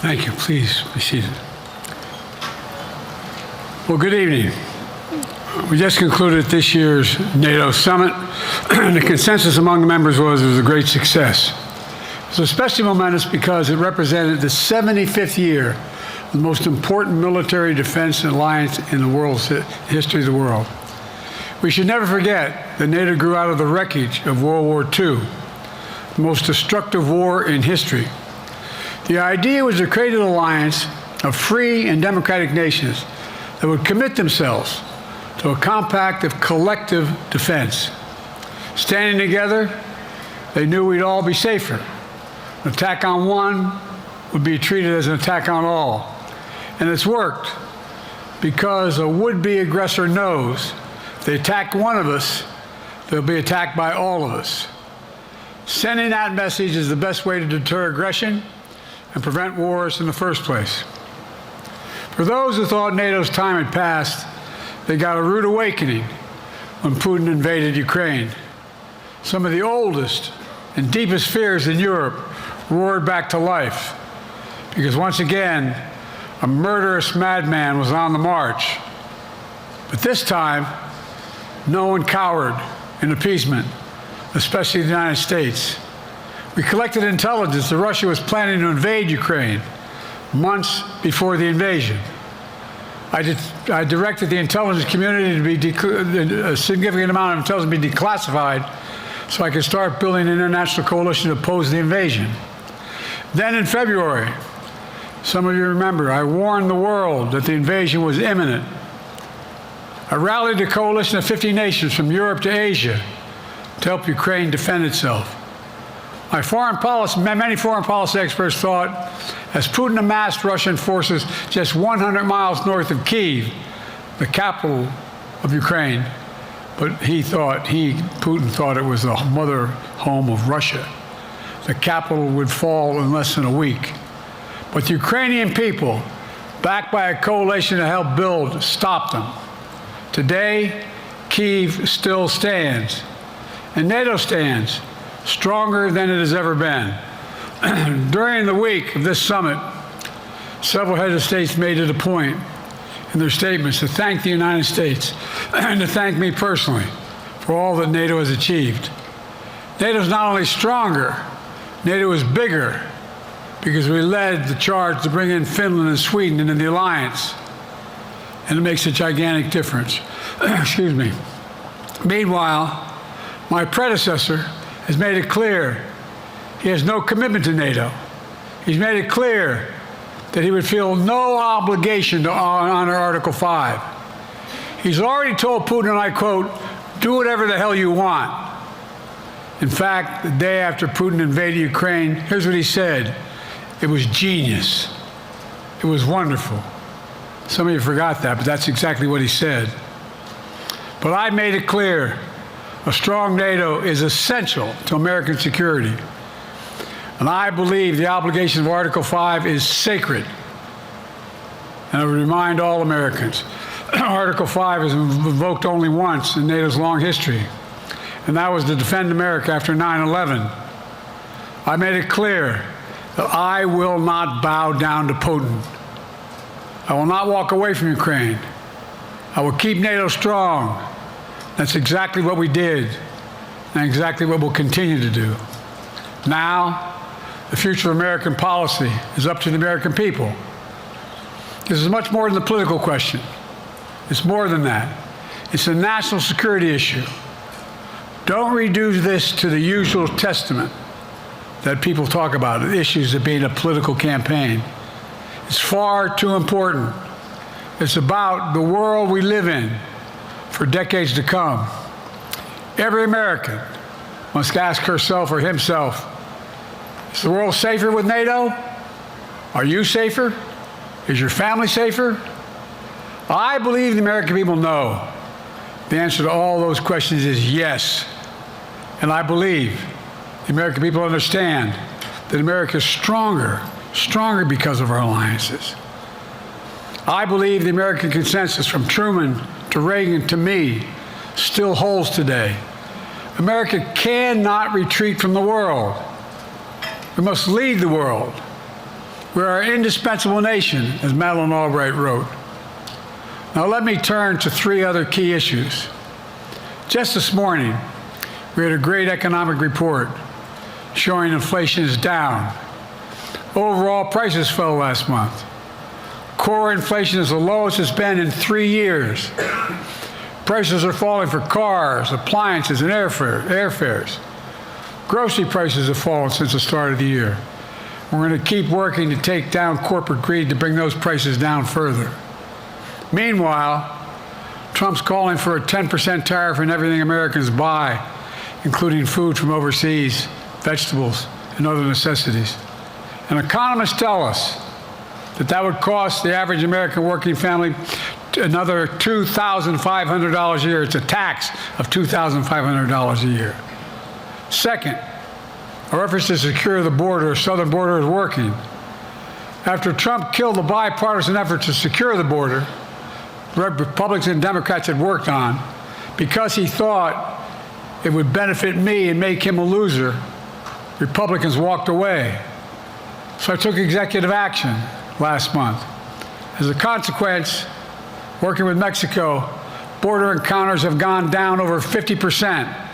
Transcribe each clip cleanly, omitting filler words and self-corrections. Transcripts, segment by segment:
Thank you. Please be seated. Well, good evening. We just concluded this year's NATO summit, and the consensus among the members was it was a great success. It was especially momentous because it represented the 75th year of the most important military defense alliance in the world's history of the world. We should never forget that NATO grew out of the wreckage of World War II, the most destructive war in history. The idea was to create an alliance of free and democratic nations that would commit themselves to a compact of collective defense. Standing together, they knew we'd all be safer. An attack on one would be treated as an attack on all. And it's worked because a would-be aggressor knows if they attack one of us, they'll be attacked by all of us. Sending that message is the best way to deter aggression and prevent wars in the first place. For those who thought NATO's time had passed, they got a rude awakening when Putin invaded Ukraine. Some of the oldest and deepest fears in Europe roared back to life because once again, a murderous madman was on the march. But this time, no one cowered in appeasement, especially the United States. We collected intelligence that Russia was planning to invade Ukraine months before the invasion. I directed the intelligence community to be a significant amount of intelligence be declassified so I could start building an international coalition to oppose the invasion. Then in February, some of you remember, I warned the world that the invasion was imminent. I rallied a coalition of 50 nations from Europe to Asia to help Ukraine defend itself. Many foreign policy experts thought, as Putin amassed Russian forces just 100 miles north of Kyiv, the capital of Ukraine, but Putin thought it was the mother home of Russia. The capital would fall in less than a week. But the Ukrainian people, backed by a coalition to help build, stopped them. Today, Kyiv still stands, and NATO stands stronger than it has ever been. During the week of this summit, several heads of states made it a point in their statements to thank the United States and to thank me personally for all that NATO has achieved. NATO is not only stronger, NATO is bigger because we led the charge to bring in Finland and Sweden into the alliance, and it makes a gigantic difference. Excuse me. Meanwhile, my predecessor has made it clear he has no commitment to NATO. He's made it clear that he would feel no obligation to honor Article 5. He's already told Putin, and I quote, "Do whatever the hell you want." In fact, the day after Putin invaded Ukraine, here's what he said. It was genius. It was wonderful. Some of you forgot that, but that's exactly what he said. But I made it clear, a strong NATO is essential to American security. And I believe the obligation of Article 5 is sacred. And I would remind all Americans, Article 5 is invoked only once in NATO's long history, and that was to defend America after 9/11. I made it clear that I will not bow down to Putin. I will not walk away from Ukraine. I will keep NATO strong. That's exactly what we did, and exactly what we'll continue to do. Now, the future of American policy is up to the American people. This is much more than a political question. It's more than that. It's a national security issue. Don't reduce this to the usual testament that people talk about, issues of being a political campaign. It's far too important. It's about the world we live in for decades to come. Every American must ask herself or himself, is the world safer with NATO? Are you safer? Is your family safer? I believe the American people know the answer to all those questions is yes. And I believe the American people understand that America is stronger because of our alliances. I believe the American consensus from Truman to Reagan to me still holds today. America cannot retreat from the world. We must lead the world. We are an indispensable nation, as Madeleine Albright wrote. Now let me turn to three other key issues. Just this morning, we had a great economic report showing inflation is down. Overall prices fell last month. Core inflation is the lowest it's been in 3 years. Prices are falling for cars, appliances, and airfares. Grocery prices have fallen since the start of the year. We're going to keep working to take down corporate greed to bring those prices down further. Meanwhile, Trump's calling for a 10% tariff on everything Americans buy, including food from overseas, vegetables, and other necessities. And economists tell us that that would cost the average American working family another $2,500 a year. It's a tax of $2,500 a year. Second, our efforts to secure the border, southern border, is working. After Trump killed the bipartisan effort to secure the border, Republicans and Democrats had worked on, because he thought it would benefit me and make him a loser, Republicans walked away. So I took executive action last month. As a consequence, working with Mexico, border encounters have gone down over 50%.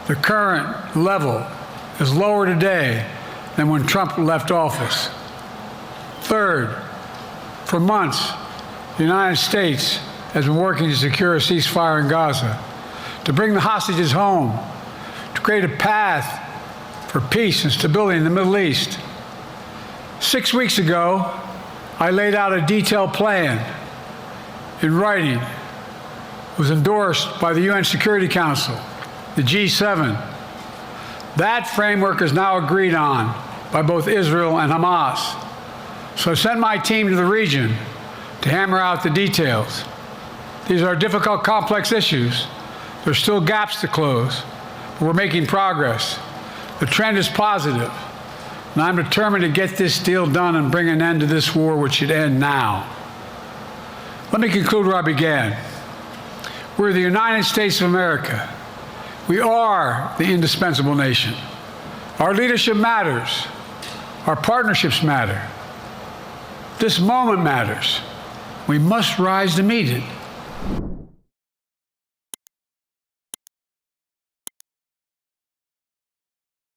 The current level is lower today than when Trump left office. Third, for months, the United States has been working to secure a ceasefire in Gaza, to bring the hostages home, to create a path for peace and stability in the Middle East. 6 weeks ago, I laid out a detailed plan in writing. It was endorsed by the UN Security Council, the G7. That framework is now agreed on by both Israel and Hamas. So I sent my team to the region to hammer out the details. These are difficult, complex issues. There's still gaps to close, but we're making progress. The trend is positive, and I'm determined to get this deal done and bring an end to this war, which should end now. Let me conclude where I began. We're the United States of America. We are the indispensable nation. Our leadership matters. Our partnerships matter. This moment matters. We must rise to meet it.